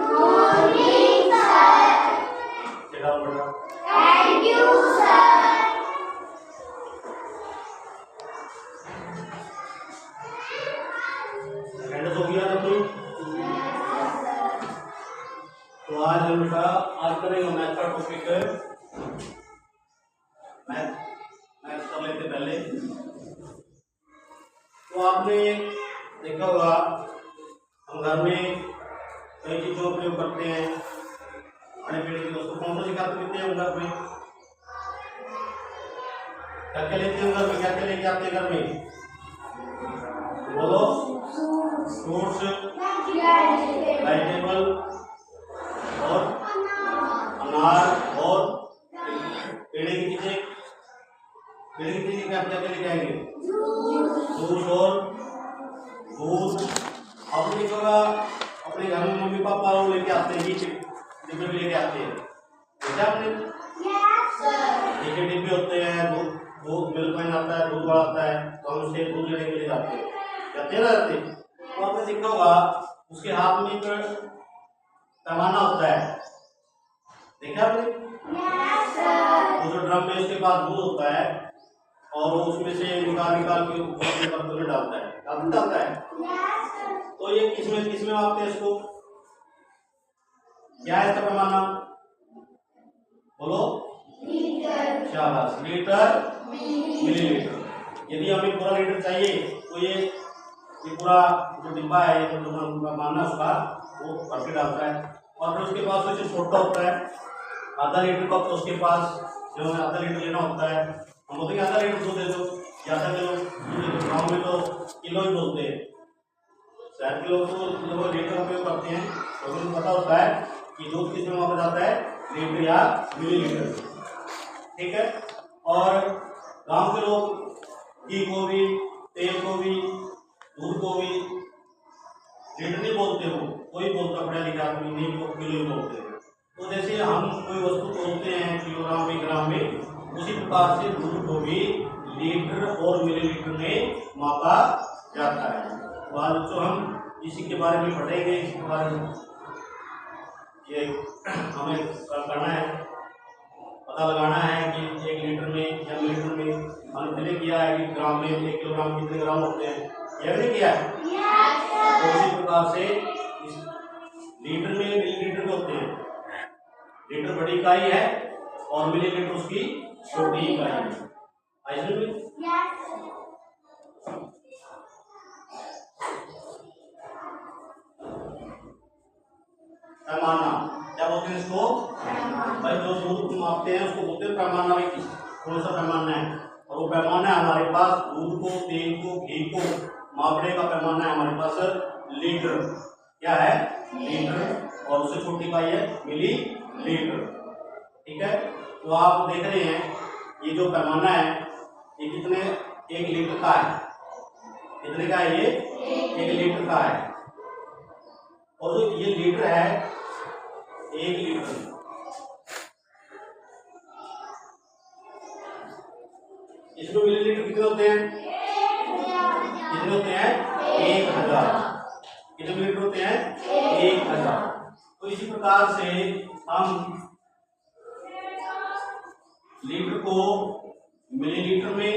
Morning sir. चलो बेटा। Thank you sir. Attendance हो गया ना कोई? तो आज हम बेटा आज करेंगे मैथ का टॉपिक है। मैथ कर लेते पहले। तो आपने देखा होगा हम घर में कई चीजों का प्रयोग करते हैं, खाने पीने की वस्तु कौन सा सिखाते पीते हैं घर में? क्या क्या लेते हैं घर में? क्या क्या लेके आते हैं घर में? बोलो। फ्रूट्स, वेजिटेबल और अनार और पेड़े की चीजें। पेड़े की चीजें क्या क्या लेके आएंगे? जूस और दूध। अब देखोगा अपने घर में मम्मी पापा लोग लेके आते हैं, डिब्बे भी लेके आते हैं। देखा आपने? डिब्बे होते हैं, दूध मिल्क मैन आता है, दूध वाला आता है, तो हम उससे दूध लेने के लिए जाते हैं ना जाते। तो आपने देखा होगा उसके हाथ में एक पैमाना होता है, देखा आपने? वो जो ड्रम में उसके पास दूध होता है और वो उसमें से निकाल के बर्तन में डालता है। तो ये किसमें मापते हैं इसको? क्या है इसका पैमाना? बोलो। शाबाश, लीटर मिलीलीटर। यदि हमें पूरा लीटर चाहिए तो ये पूरा जो डिब्बा है, ये जो पैमाना उसका वो भर के डालता है। और फिर उसके पास जो छोटा होता है आधा लीटर का, तो उसके पास जो आधा लीटर लेना होता है। हम बोलते हैं आधा लीटर दूध दे दो या आधा किलो दूध दे दो। गाँव में तो किलो ही बोलते हैं, शहर के लोग तो लोग लीटर का उपयोग करते हैं। तो उनको पता होता है कि दूध किस में मापा जाता है, लीटर या मिलीलीटर। ठीक है। और गांव के लोग घी को भी, तेल को भी, दूध को भी लीटर नहीं बोलते, हो कोई बोलता पढ़ा लिखा आदमी नहीं, तो किलो ही बोलते हैं। तो जैसे हम कोई वस्तु तोलते हैं किलोग्राम में, ग्राम में, उसी प्रकार से दूध को भी लीटर और मिलीलीटर में मापा जाता है। तो आज तो हम इसी के बारे में पढ़ेंगे, इसके बारे में ये हमें करना है, पता लगाना है कि 1 लीटर में या मिलीलीटर में हमने किया है कि ग्राम में 1 किलोग्राम कितने ग्राम होते हैं, यह नहीं किया है। तो उसी प्रकार से लीटर में मिलीलीटर में होते हैं। लीटर बड़ी इकाई है और मिलीलीटर उसकी छोटी इकाई है। ऐसे में पैमाना क्या बोलते हैं इसको? भाई जो दूध मापते हैं उसको बोलते हैं पैमाना। भाई कौन सा पैमाना है? और वो पैमाना है हमारे पास दूध को, तेल को, घी को मापने का पैमाना है हमारे पास लीटर। क्या है? लीटर। और उससे छोटी इकाई है मिली लीटर। ठीक है। तो आप देख रहे हैं ये जो पैमाना है ये कितने 1 लीटर का है? कितने का है ये? 1 लीटर का है। और जो ये लीटर है 1 लीटर, इसमें मिलीलीटर कितने होते हैं? कितने होते हैं? 1000। कितने मिलीलीटर होते हैं? 1000। तो इसी प्रकार से हम लीटर को मिलीलीटर में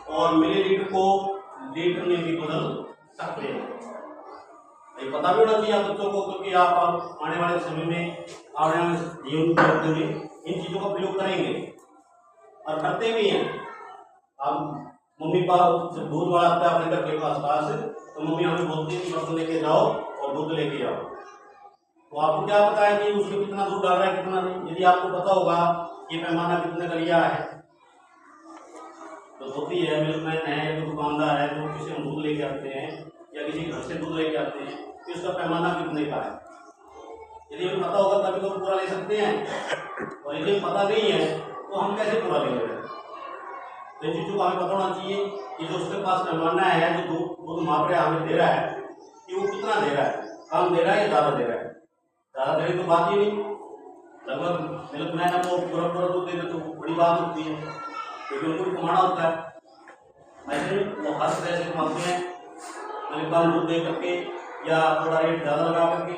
और मिलीलीटर को लीटर में भी बदल सकते हैं। ये पता भी होना चाहिए आप बच्चों को, क्योंकि आप आने वाले समय में, आने वाले जीवन में इन चीजों का प्रयोग करेंगे और करते भी हैं। अब मम्मी पापा जब दूध वाला आता है अपने घर के पास तो मम्मी हमें बोलती है कि बर्तन लेके जाओ और दूध लेके जाओ। तो आपको क्या पता है कि उसमें कितना दूध डाल रहा है कितना नहीं? यदि आपको पता होगा ये पैमाना कितने का लिया है, तो होती है मिल्कमैन है या दुकानदार है जो किसी हम दूध लेके आते हैं या किसी घर से दूध लेके आते हैं, तो इसका पैमाना कितने का है। यदि हमें पता होगा तभी तो हम पूरा ले सकते हैं, और यदि पता नहीं है तो हम कैसे पूरा लेंगे? तो इन चीज़ों को हमें पता होना चाहिए कि जो उसके पास पैमाना है, जो दूध माप रहा है, हमें दे रहा है कि वो कितना दे रहा है, कम दे रहा है या ज़्यादा दे रहा है। ज़्यादा दे रही तो बात ही नहीं, लगभग मिल्कमैन है वो पूरा दूध दे दे तो बड़ी बात होती है, क्योंकि उनको भी कमाना होता है। ऐसे वो हर तरह से कमाते हैं, मिल्कमैन दूध दे करके या थोड़ा रेट ज़्यादा लगा करके।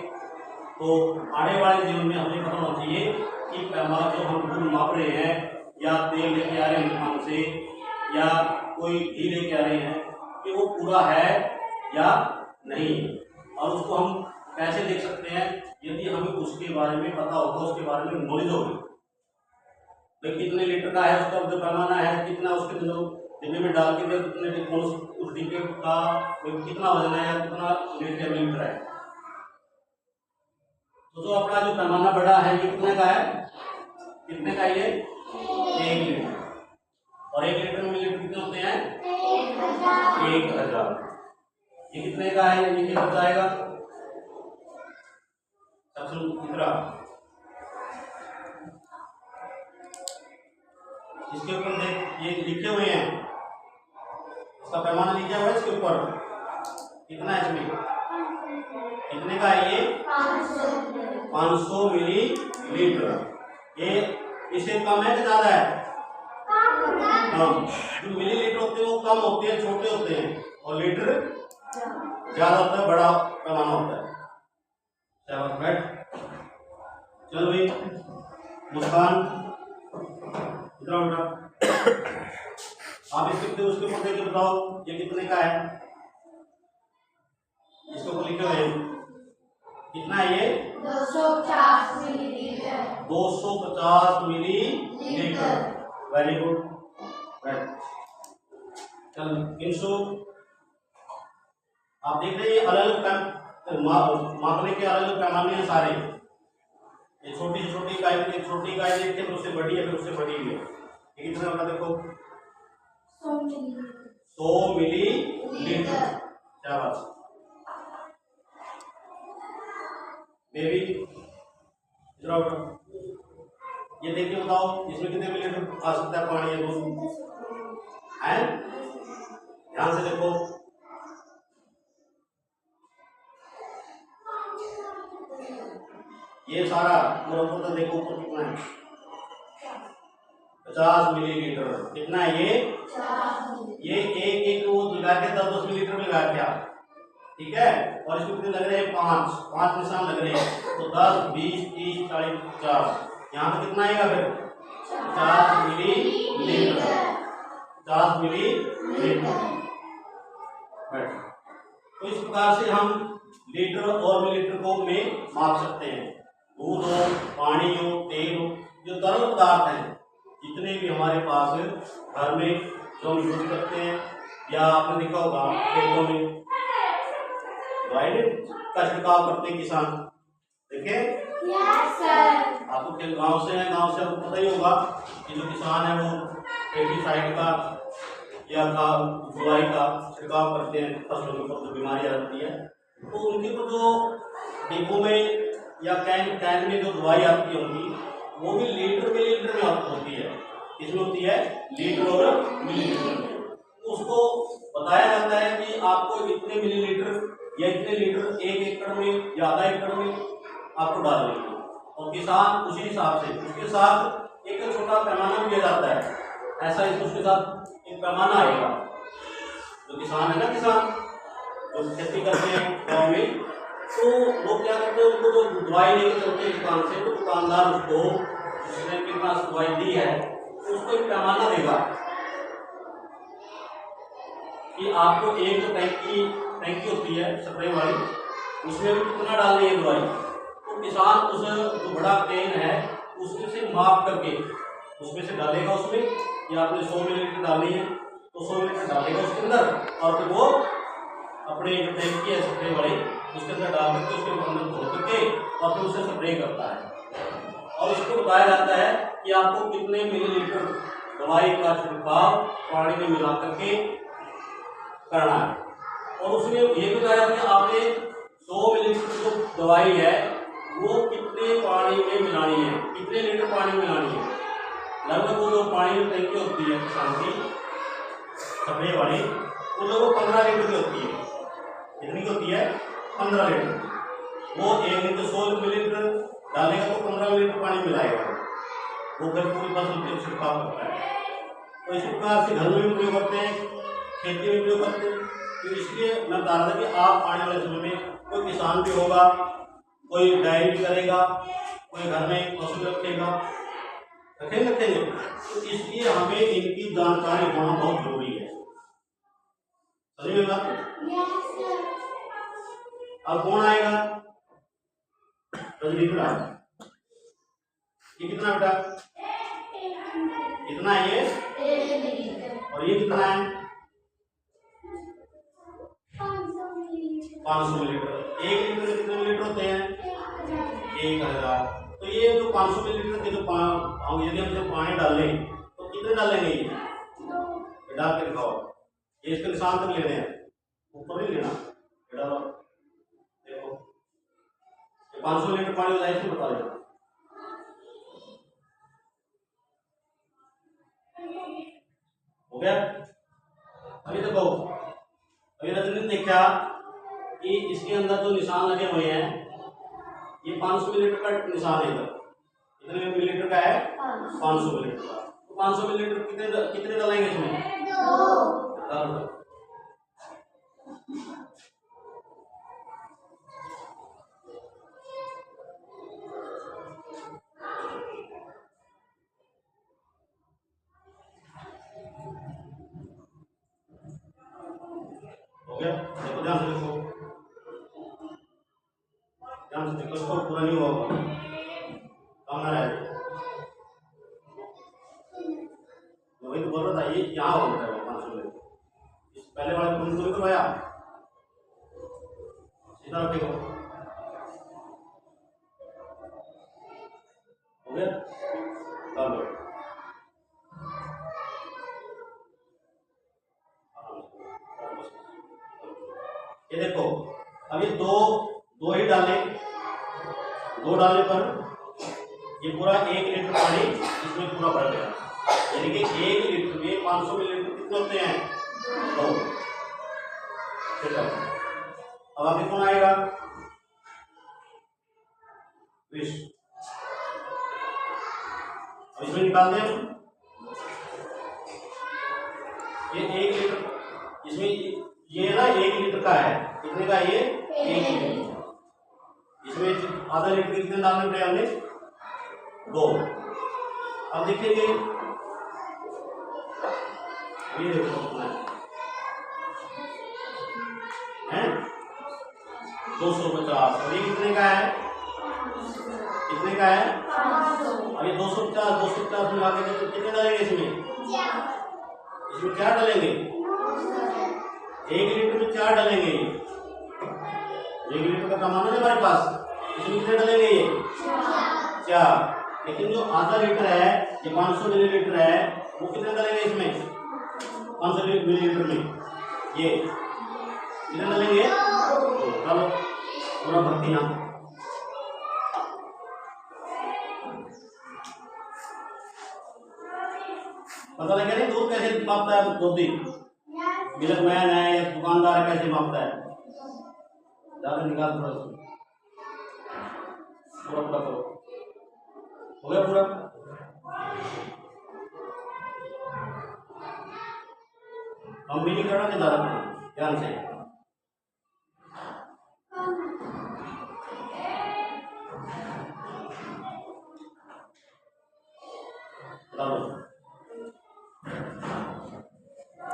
तो आने वाले जीवन में हमें पता होना चाहिए कि पैमाना जो हम दूध माप रहे हैं या तेल लेके आ रहे हैं दुकान से या कोई घी लेके आ रहे हैं कि वो पूरा है या नहीं, और उसको हम कैसे देख सकते हैं? यदि हमें उसके बारे में पता होगा, उसके बारे में नॉलेज होगी, तो कितने लीटर का है उसका जो पैमाना है, कितना उसके डिब्बे में डाल के कितने उस डिब्बे का कितना वजन है या कितना लीटर है। तो जो अपना जो पैमाना बड़ा है ये कितने का है? कितने का ये? 1 लीटर। और 1 लीटर में मिलीलीटर कितने होते हैं? 1000। ये कितने का है? ये कितना जाएगा? सबसे कितना? इसके ऊपर देख, ये लिखे हुए हैं, इसका पैमाना लिखा हुआ है इसके ऊपर। कितना है इसमें? कितने का है ये? 500 मिलीलीटर। ये इससे कम है कि ज्यादा है? कम। जो मिलीलीटर होते हैं वो कम होते हैं, छोटे होते हैं, और लीटर ज्यादा होता है, बड़ा पैमाना होता है। चलो भाई मुस्कान इधर उठा, आप इसके उसके ऊपर देख के बताओ ये कितने का है? इसके ऊपर लिखे हुए कितना है ये? 250 मिलीलीटर। 250 मिलीलीटर। Very good. चल इंशु, आप देख रहे हैं अलग अलग मापने के अलग अलग पैमाने हैं सारे। ये छोटी से छोटी इकाई, एक छोटी इकाई देखते हैं, उससे बड़ी है, फिर उससे बड़ी है। ये कितना होगा देखो? 100 मिलीलीटर। क्या बात। बेबी इधर आओ, ये देखिए बताओ इसमें कितने मिलीलीटर आ सकता है पानी या दूध है? ध्यान से देखो। ये सारा पूरा देखो ऊपर कितना है? 50 मिलीलीटर। कितना है ये? ये एक वो लगा के 10 मिलीलीटर में लगा क्या, ठीक है? और इसमें कितने लग रहे हैं? 5 निशान लग रहे हैं। तो 10, 20, 30, 40, 50। यहाँ पे कितना आएगा फिर? 50 मिलीलीटर। 50 मिलीलीटर। तो इस प्रकार से हम लीटर और मिलीलीटर को में माप सकते हैं। दूध हो, पानी हो, तेल हो, जो तरल पदार्थ हैं जितने भी हमारे पास घर में जो हम यूज करते हैं, या आपने देखा होगा खेतों में का छिड़काव करते हैं किसान, देखे? Yes sir. आपको गांव से है, गांव से आपको पता ही होगा कि जो किसान है वो पेस्टिसाइड का या दवाई का छिड़काव करते हैं फसलों के ऊपर जो बीमारी आती है। तो उनके ऊपर जो डिब्बों में या कैन में जो दवाई आती होगी वो भी लीटर मिलीलीटर में होती है। इसमें होती है लीटर और मिलीलीटर में। उसको बताया जाता है कि आपको इतने मिलीलीटर या इतने लीटर 1 एकड़ में या आधा एकड़ में आपको डालनी है, और किसान उसी हिसाब से उसके साथ एक छोटा पैमाना भी दिया जाता है। ऐसा उसके साथ एक पैमाना आएगा। जो किसान है ना, किसान जो खेती करते हैं गाँव में, तो लोग क्या करते हैं, उनको जो दवाई लेके चलते हैं दुकान से, तो दुकानदार उसको जिसने कीटनाशक दवाई दी है उसको एक पैमाना देगा कि आपको एक जो टैंकी होती है स्प्रे वाली, उसमें भी कितना डालनी है दवाई। तो किसान उस जो बड़ा कैन है उसमें से माप करके उसमें से डालेगा। उसमें या आपने 100 मिलीलीटर डालनी है तो 100 मिलीलीटर डालेगा उसके अंदर, और फिर वो अपने जो टैंकी है स्प्रे वाली उसके अंदर डाल करके उसके अंदर धो करके और फिर उसे स्प्रे करता है। और उसको बताया जाता है कि आपको कितने मिलीलीटर दवाई का छिड़काव पानी में मिला करके करना है। और उसमें ये भी बताया जाता है आपने 100 मिलीलीटर जो दवाई है वो कितने पानी में मिलानी है, कितने लीटर पानी में मिलानी है। लगभग वो जो पानी में टैंकी होती है किसान की स्प्रे वाली, वो लगभग 15 लीटर की होती है। कितनी की होती है? 15 लीटर। वो 1 लीटर 100 मिलीलीटर डालेगा तो 15 मिलीलीटर पानी मिलाएगा, वो फिर पूरी फसल पे छिड़काव करता है। तो इसी प्रकार से घर में भी प्रयोग करते हैं, खेती में प्रयोग करते हैं। तो इसलिए मैं बता रहा था कि आप आने वाले समय में कोई किसान भी होगा कोई डायरी भी करेगा, कोई घर में पशु रखेगा, रखेंगे। तो इसलिए हमें इनकी जानकारी होना बहुत जरूरी है। समझ में बात? अब कौन आएगा? रजनीश आएगा। ये कितना बेटा? कितना है ये? और ये कितना है? 500 मिलीलीटर। 1 लीटर में कितने मिलीलीटर होते हैं? 1000। तो ये जो 500 मिलीलीटर के जो हम यदि हम जब पानी डालें तो कितने डालेंगे? ये डाल के दिखाओ। ये इसके निशान तक लेने हैं, ऊपर नहीं लेना। डालो, देखो ये 500 लीटर पानी हो जाए, बता देना। हो गया? अभी देखो, अभी रजनी ने देखा कि इसके अंदर जो निशान लगे हुए हैं, ये 500 मिलीलीटर का निशान है। इधर कितने मिलीलीटर का है? 500 मिलीलीटर का। तो 500 मिलीलीटर कितने डालेंगे इसमें? 2। हो गया? देखो ध्यान से देखो, ध्यान से देखो, इसको पूरा नहीं होगा, कम ना रहे। वही तो बोल रहा था, ये यहाँ हो रहा है 500 मिलीलीटर। इस पहले वाले को तो करवाया, सीधा रखेगा। हो गया? डालो। ये देखो, अब ये दो ही डाले, 2 डालने पर ये पूरा 1 लीटर पानी इसमें पूरा भर गया। यानी कि 1 लीटर में 500 मिलीलीटर कितने होते हैं? 2। अब आगे कौन आएगा? विष। अब इसमें निकाल दें हम। ये 1 लीटर, इसमें ये ना 1 लीटर का है। कितने का ये? 1 लीटर। इसमें आधा लीटर कितने डालने पड़े हमने? 2। अब देखेंगे, ये देखो कितना है? 250। और ये कितने का है? कितने का है? अब ये 250 मिला के कितने डालेंगे इसमें? इसमें 4 डालेंगे। 1 लीटर में 4 डालेंगे। 1 लीटर का सामान है हमारे पास, इसमें कितने डालेंगे? ये 4। लेकिन जो आधा लीटर है, ये 500 मिलीलीटर है, वो कितने डालेंगे इसमें? 500 मिलीलीटर में ये कितने डालेंगे? चलो पूरा भर्ती ना। पता लगा नहीं दूध कैसे मापता है? दूधी मिल्क मैन है, दुकानदार कैसे मापता है? ज्यादा निकाल थोड़ा पूरा पूरा करो। हो गया पूरा? हम भी नहीं करना, ज्यादा करना, ध्यान से।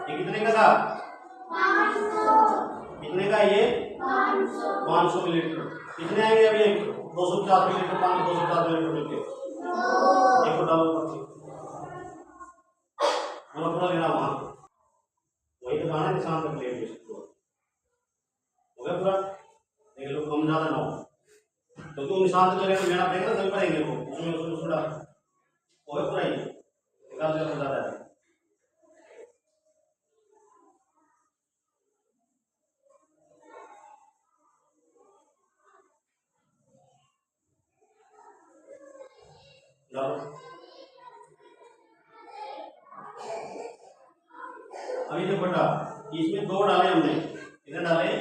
ये कितने का था? 500। कितने का ये? 500 मिलीलीटर। कितने आएंगे अभी? 250 मिलीलीटर पानी, 250 मिलीलीटर मिलके एक डालो पूरा पूरा लेना वहां, वही तो खाना निशान तक ले। हो गया पूरा? देख लो, कम ज्यादा ना हो, तो तुम निशान तक लेने को लेना पड़ेगा, तभी पड़ेंगे वो। उसमें डाल हो गया पूरा, ये निकाल दिया ज्यादा है। अभी देखो बेटा, इसमें 2 डाले हमने, कितने डाले?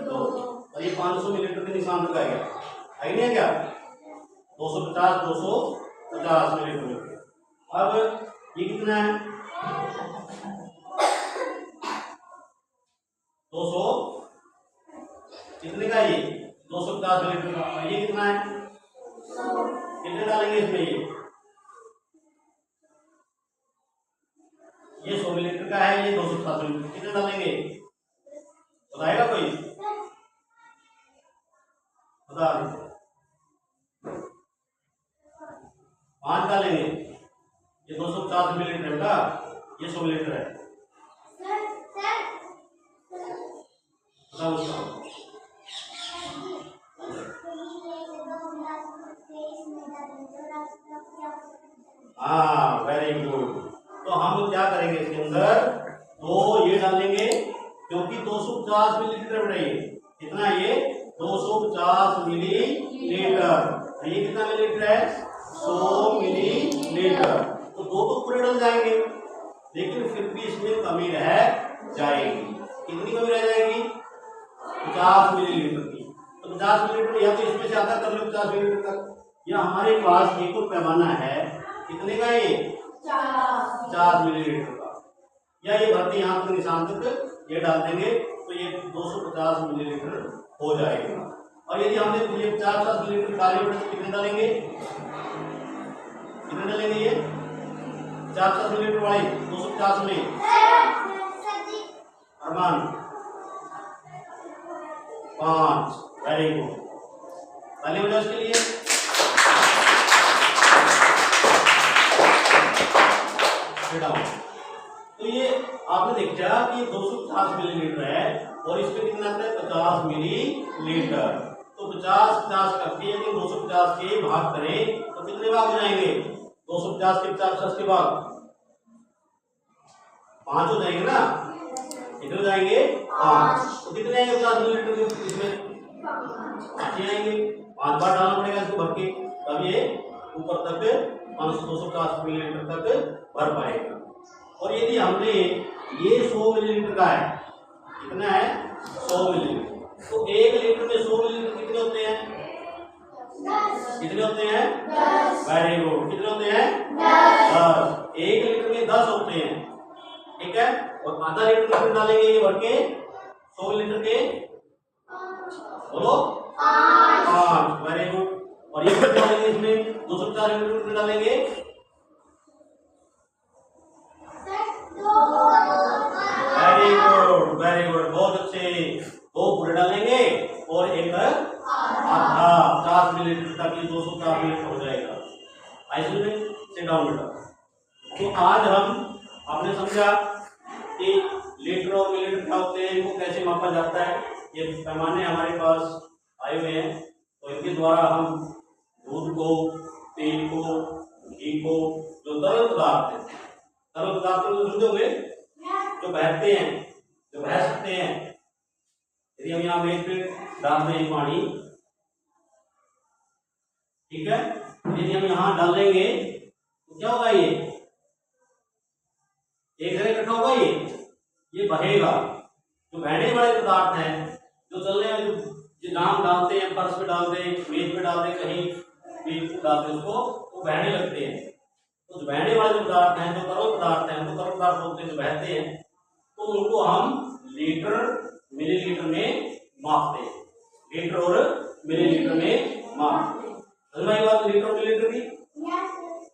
2। और ये 500 मिलीलीटर के निशान तक आ गया, है नहीं है क्या? 250 मिलीलीटर में। अब ये कितना है? 200 कितने का? ये 250 मिलीलीटर का। और ये कितना है, कितने डालेंगे इसमें, ये 100 मिलीलीटर का है, ये 250 मिलीलीटर, कितने डालेंगे बताएगा कोई, बता दीजिए। 5 डालेंगे, ये 250 मिलीलीटर है बेटा, ये 100 मिलीलीटर है, बताओ उसका। हाँ वेरी गुड। तो हम क्या करेंगे इसके अंदर, तो ये डालेंगे क्योंकि 250 मिलीलीटर बढ़ाइए, कितना है ये 250 मिलीलीटर, ये कितना मिलीलीटर है 100 मिलीलीटर। तो दो तो पूरे डल जाएंगे, लेकिन फिर भी इसमें कमी रह जाएगी। कितनी कमी रह जाएगी, 50 मिलीलीटर की। तो 50 मिलीलीटर या तो इसमें से आता कर लो 50 मिलीलीटर तक, या हमारे पास एक और पैमाना है, कितने का ये 50 मिलीलीटर का, या ये भरते यहाँ तक निशान तक ये डाल देंगे तो ये 250 मिलीलीटर हो जाएगा। और यदि हमने ये 50 मिलीलीटर काली मिर्च कितने डालेंगे, कितने डालेंगे ये 50 मिलीलीटर वाली 250 में, अरमान 5, वेरी गुड, ताली बजाओ इसके लिए। तो ये आपने देखा कि ये 250 मिलीलीटर है और इसमें कितना आता है 50 मिलीलीटर। तो 50 करके यदि 250 के भाग करें तो कितने भाग हो जाएंगे, 250 के 50 के भाग 5 हो जाएंगे ना, कितने हो जाएंगे 5। तो कितने आएंगे 50 मिलीलीटर के, इसमें 5 आएंगे, 5 बार डालना पड़ेगा इसको भर के, तब ये ऊपर तक 250 मिलीलीटर तक भर पाएगा। और यदि हमने ये 100 मिलीलीटर का है, कितना है 100 मिलीलीटर, तो 1 लीटर में 100 मिलीलीटर कितने होते हैं, कितने होते हैं 10, वेरी गुड, कितने होते हैं 10, 1 लीटर में 10 होते हैं, ठीक है। और आधा लीटर कितने डालेंगे ये भर के 100 मिलीलीटर के, बोलो 5, वेरी गुड। और ये कितने डालेंगे इसमें 250 मिलीलीटर कितने डालेंगे, वेरी गुड, वेरी गुड, बहुत अच्छे, 2 पूरे डालेंगे और एक आधा 50 मिलीलीटर तक, ये 250 मिलीलीटर हो जाएगा। आइए सिट डाउन बेटा। तो आज हम आपने समझा कि लीटर और मिलीलीटर क्या होते हैं, इनको कैसे मापा जाता है, ये पैमाने हमारे पास आए हुए हैं। तो इनके द्वारा हम दूध को, तेल को, घी को, जो तरल पदार्थ है, तरल पदार्थ को समझोगे जो बहते हैं, जो बह सकते हैं, यदि हम यहाँ मेज पे डालते हैं पानी, ठीक है, यदि हम यहाँ डाल लेंगे तो क्या होगा, ये एक जगह इकट्ठा होगा, ये बहेगा। जो बहने वाले पदार्थ हैं, जो चल रहे हैं, जो नाम डालते हैं, फर्श पे डाल दें, मेज पे डाल दें, कहीं भी डालते हैं उसको, वो बहने लगते हैं। तो जो बहने वाले पदार्थ हैं, जो तरल पदार्थ हैं, वो तरल पदार्थ होते हैं जो बहते हैं, तो उनको हम लीटर मिलीलीटर में मापते हैं, लीटर और मिलीलीटर में मापते हैं। समझ आई बात लीटर और मिलीलीटर की।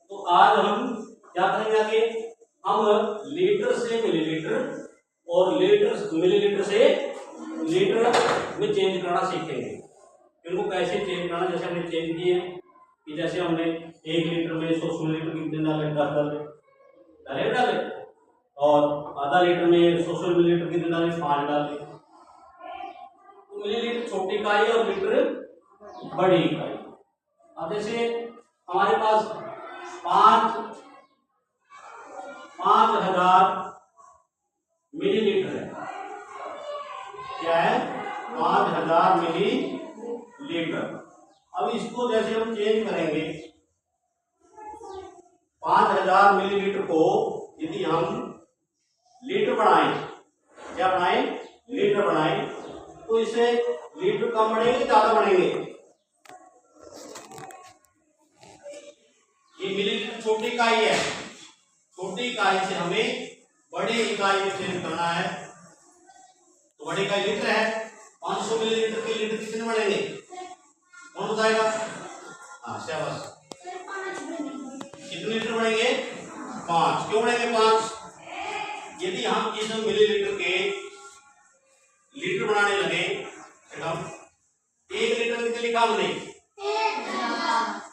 तो आज हम क्या करेंगे, आगे हम लीटर से मिलीलीटर और लीटर मिलीलीटर से लीटर में चेंज करना सीखेंगे। इनको कैसे चेंज करना, जैसे हमने चेंज किए कि जैसे हमने 1 लीटर में 100 मिलीलीटर कितने डाले, 10 डाले, और आधा लीटर में 100 मिलीलीटर कितने डाले, 5 डाले। तो मिलीलीटर छोटी इकाई और लीटर बड़ी इकाई। अब जैसे हमारे पास 5000 मिलीलीटर है, क्या है 5000 मिलीलीटर। अब इसको जैसे हम चेंज करेंगे, 5000 मिलीलीटर को यदि हम लीटर बनाएं, क्या बनाएं, लीटर बनाएं, तो इसे लीटर कम बढ़ेंगे ज्यादा बढ़ेंगे, ये मिलीलीटर छोटी इकाई है, छोटी इकाई से हमें बड़ी इकाई में चेंज करना है। तो बड़ी इकाई लीटर है, 500 मिलीलीटर के लीटर कितने बढ़ेंगे, 5 क्यों बढ़ेंगे 5? यदि हम इस मिलीलीटर के लीटर बनाने लगे तो हम 1 लीटर कितने लिखा हमने?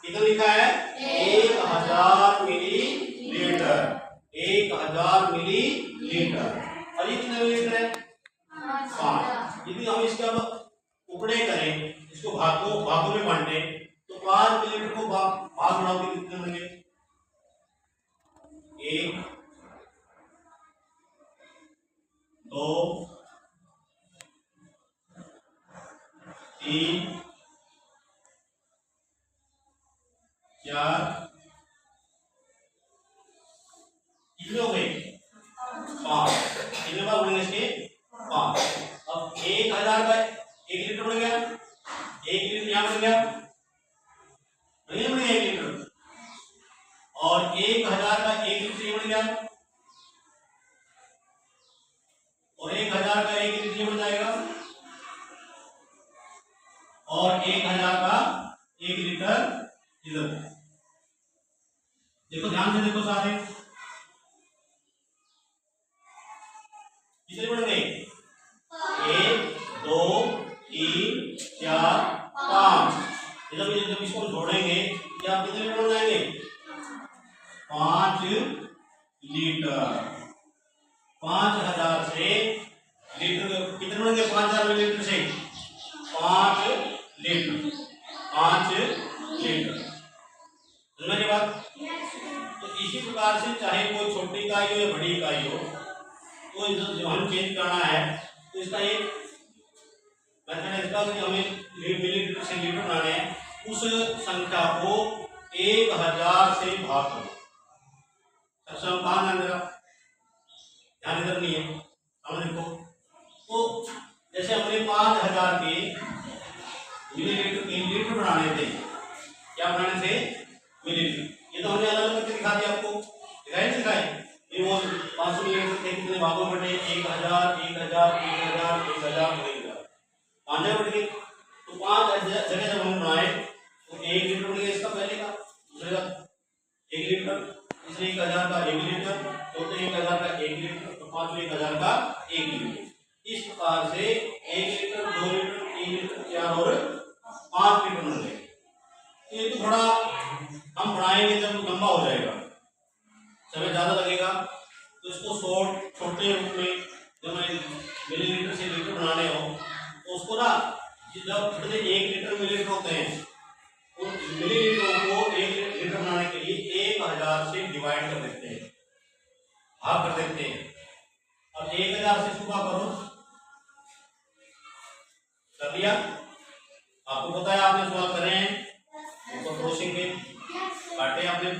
कितना लिखा है? 1000 मिलीलीटर। 1000 मिलीलीटर। और ये कितने मिलीलीटर है? 5। यदि हम इसके अब टुकड़े करें, इसको भागों में बांटे, तो 5 मिलीलीटर को भाग बढ़ाओगे कितने बनेंगे? 1 2 3 4 कितने हो गए? 5। कितने बार बोलेंगे इसके? 5। अब 1000 का 1 लीटर बन गया। 1 लीटर यहाँ बन गया, नहीं बन गया 1 लीटर। और 1000 का 1 लीटर ये बन गया, और 1000 का 1 लीटर ये बन जाएगा, और 1000 का 1 लीटर इधर। देखो ध्यान से देखो सारे, कितने बन गए? 1 2 3 4 5। जब इसको जोड़ेंगे क्या कितने लीटर बन जाएंगे? 5 लीटर। 5000 से लीटर कितने बन गए? 5000 मिलीलीटर से 5 लीटर। 5 लीटर समझ में बात? तो इसी प्रकार से चाहे कोई छोटी इकाई हो या बड़ी इकाई हो, तो जो हम चेंज करना है तो इसका एक मेथड है इसका कि हमें मिलीलीटर से लीटर बनाने हैं। उस संख्या को 1000 से भाग करो। सबसे हम कहाँ ध्यान देगा? ध्यान इधर नहीं है, समझ देखो। तो जैसे हमने 5000 के मिलीलीटर के लीटर बनाने थे, क्या बनाने थे? मिलीलीटर। ये तो हमने अलग अलग दिखा दिया आपको, दिखाए नहीं दिखाए? ये वो 500 मिलीलीटर थे, कितने भागों में बटे? 1000 1000 1000 1000 5 बट गए। तो 5 जगह जब हम बनाए तो 1 लीटर बन गया इसका, पहले का, दूसरे का 1 लीटर, तीसरे 1000 का 1 लीटर, चौथे 1000 का 1 लीटर, तो पांचवें 1000 का 1 लीटर। इस प्रकार से 1 लीटर 2 लीटर 3 लीटर 4 और 5 लीटर बन गए। ये तो थोड़ा हम बनाएंगे जब लंबा हो जाएगा, समय ज्यादा लगेगा, तो इसको छोटे रूप में जब मिलीलीटर से लीटर बनाने हो तो उसको ना जब 1 लीटर मिलीलीटर होते हैं, उन मिलीलीटरों को 1 लीटर बनाने के लिए 1000 से डिवाइड कर देते हैं, भाग कर देते हैं। अब 1000 से इसको करो, कर लिया? आपको पता है, आपने सवाल करे हैं क्रॉसिंग के काटे आपने।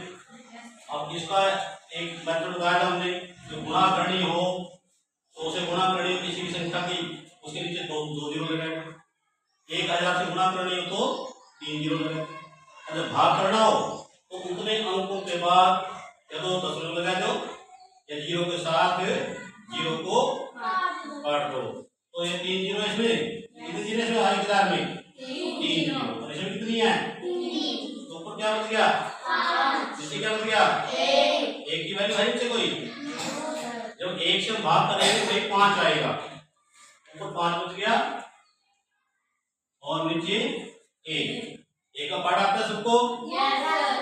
अब इसका एक मेथड बताया था हमने, जो गुणा करनी हो तो उसे गुणा करनी हो किसी भी संख्या की, उसके नीचे दो जीरो लगाएगा। 1000 से गुणा करनी हो तो 3 जीरो लगाएगा। अगर भाग करना हो तो उतने अंकों के बाद या तो दशमलव लगा दो या जीरो के साथ जीरो को काट दो। तो ये 3 जीरो इसमें, कितने जीरो इसमें? हर किताब में 3 जीरो, और इसमें कितनी है? तो ऊपर क्या बच गया? नीचे क्या बच गया? 1 की वैल्यू है नीचे कोई? जब 1 से भाग करेंगे तो वही 5 आएगा, ऊपर 5 बच गया और नीचे 1 का पार्ट आता है सबको?